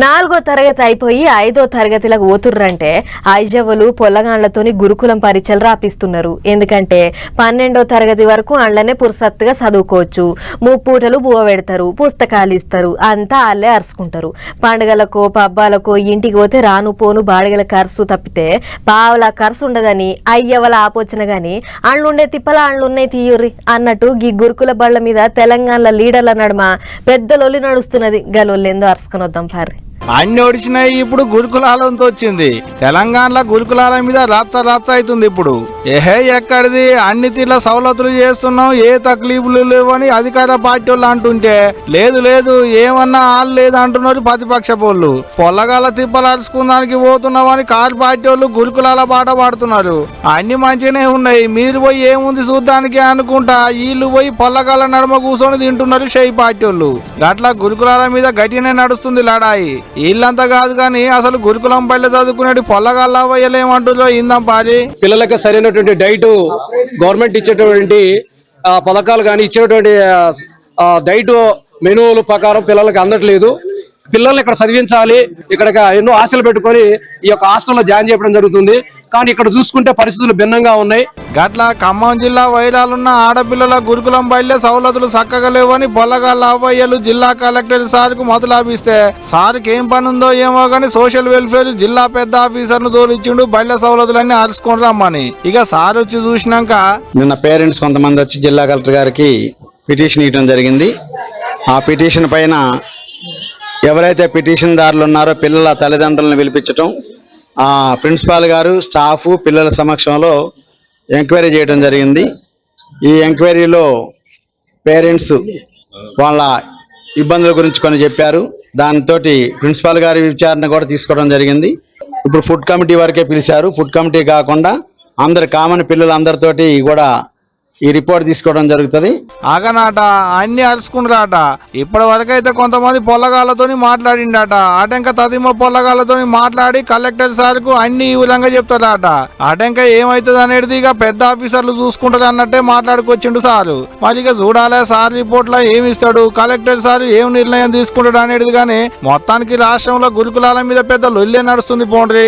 4వ తరగతి అయిపోయి 5వ తరగతిలకు పోతుర్రంటే ఐజవ్వలు పొల్లగాండ్లతోని గురుకులం పరీక్షలు రాపిస్తున్నారు. ఎందుకంటే 12వ తరగతి వరకు అండ్లనే పురుసత్తుగా చదువుకోవచ్చు. ముప్పూటలు బువ పెడతారు, పుస్తకాలు ఇస్తారు, అంతా వాళ్ళే అరుచుకుంటారు. పండుగలకో పబ్బాలకో ఇంటికి పోతే రాను పోను బాడిగల ఖర్చు తప్పితే పావుల ఖర్చు ఉండదని అయ్యవల ఆపోచన గాని అండ్లుండే తిప్పల అండ్లున్నాయి తీయుర్రి అన్నట్టు గీ గురుకుల బళ్ళ మీద తెలంగాణలో లీడర్ల నడుమ పెద్ద లొల్లి నడుస్తున్నది. గలొల్లేందో అరుచుకొని వద్దాం పారి. అన్ని ఒడిచినాయి. ఇప్పుడు గురుకులాలంతో వచ్చింది. తెలంగాణలో గురుకులాల మీద రచ్చ అవుతుంది. ఇప్పుడు ఏహే ఎక్కడిది, అన్ని తీర్ల సవలతులు చేస్తున్నాం, ఏ తక్లీఫులు లేవని అధికార పార్టీ వాళ్ళు అంటుంటే లేదు ఏమన్నా వాళ్ళు లేదు అంటున్నారు ప్రతిపక్ష పోళ్ళు. పొల్లగాల తిప్పలు అరుచుకుందానికి పోతున్నామని కారు పార్టీ వాళ్ళు గురుకులాల బాట పడుతున్నారు. అన్ని మంచిగానే ఉన్నాయి, మీరు పోయి ఏముంది చూద్దానికి అనుకుంటా వీళ్ళు పోయి పొల్లగాల నడుమ కూర్చొని తింటున్నారు షెయి పార్టీ వాళ్ళు. గట్ల గురుకులాల మీద గట్టినే నడుస్తుంది లడాయి. వీళ్ళంతా కాదు కానీ అసలు గురుకులం పల్లె చదువుకునేది పొల్లగాళ్ళ వయ్యలేమంటుందో ఇందాం పారి. పిల్లలకు సరైనటువంటి డైట్ గవర్నమెంట్ ఇచ్చేటువంటి పథకాలు కానీ ఇచ్చేటువంటి డైట్ మెనూల ప్రకారం పిల్లలకి అందట్లేదు. పిల్లల్ని ఇక్కడ చదివించాలి, ఇక్కడ ఎన్నో ఆశలు పెట్టుకొని ఈ యొక్క హాస్టల్లో జాయిన్ చేయడం జరుగుతుంది. కానీ ఇక్కడ చూసుకుంటే పరిస్థితులు భిన్నంగా ఉన్నాయి. గట్ల ఖమ్మం జిల్లా వైరాలున్న ఆడపిల్లల గురుకులం బయలే సవలతులు చక్కగా లేవని పొల్లగాళ్ళ అవ్వయ్యలు జిల్లా కలెక్టర్ సార్కు మొదలాపిస్తే సార్కి ఏం పని ఉందో ఏమో గానీ సోషల్ వెల్ఫేర్ జిల్లా పెద్ద ఆఫీసర్ను తోలిచ్చిండు బయల సవలతులన్నీ అరుచుకొని రమ్మని. ఇక సార్ వచ్చి చూసినాక నిన్న పేరెంట్స్ కొంతమంది వచ్చి జిల్లా కలెక్టర్ గారికి పిటిషన్ ఇవ్వడం జరిగింది. ఆ పిటిషన్ పైన ఎవరైతే పిటిషన్ దారులు ఉన్నారో పిల్లల తల్లిదండ్రులను పిలిపించటం, ఆ ప్రిన్సిపాల్ గారు స్టాఫ్ పిల్లల సమక్షంలో ఎంక్వైరీ చేయడం జరిగింది. ఈ ఎంక్వైరీలో పేరెంట్స్ వాళ్ళ ఇబ్బందుల గురించి కొన్ని చెప్పారు. దాంతో ప్రిన్సిపాల్ గారి విచారణ కూడా తీసుకోవడం జరిగింది. ఇప్పుడు ఫుడ్ కమిటీ వరకే పిలిచారు. ఫుడ్ కమిటీ కాకుండా అందరు కామన్ పిల్లలందరితోటి కూడా ఈ రిపోర్ట్ తీసుకోవడం జరుగుతుంది. ఆగనాట అన్ని అరుచుకుంటారట. ఇప్పటి వరకైతే కొంతమంది పొల్లగాళ్ళతోని మాట్లాడిండట. అటెంక తదిమ పొల్లగాళ్ళతోని మాట్లాడి కలెక్టర్ సార్కు అన్ని ఈ విధంగా చెప్తారట. అటెంక ఏమైతుంది అనేది ఇక పెద్ద ఆఫీసర్లు చూసుకుంటారు అన్నట్టే మాట్లాడుకొచ్చిండు సారు. మరి ఇక చూడాలి సార్ రిపోర్ట్ లో ఏమి ఇస్తాడు, కలెక్టర్ సార్ ఏం నిర్ణయం తీసుకుంటాడు అనేది. కానీ మొత్తానికి రాష్ట్రంలో గురుకులాల మీద పెద్ద లొల్లే నడుస్తుంది పోండ్రి.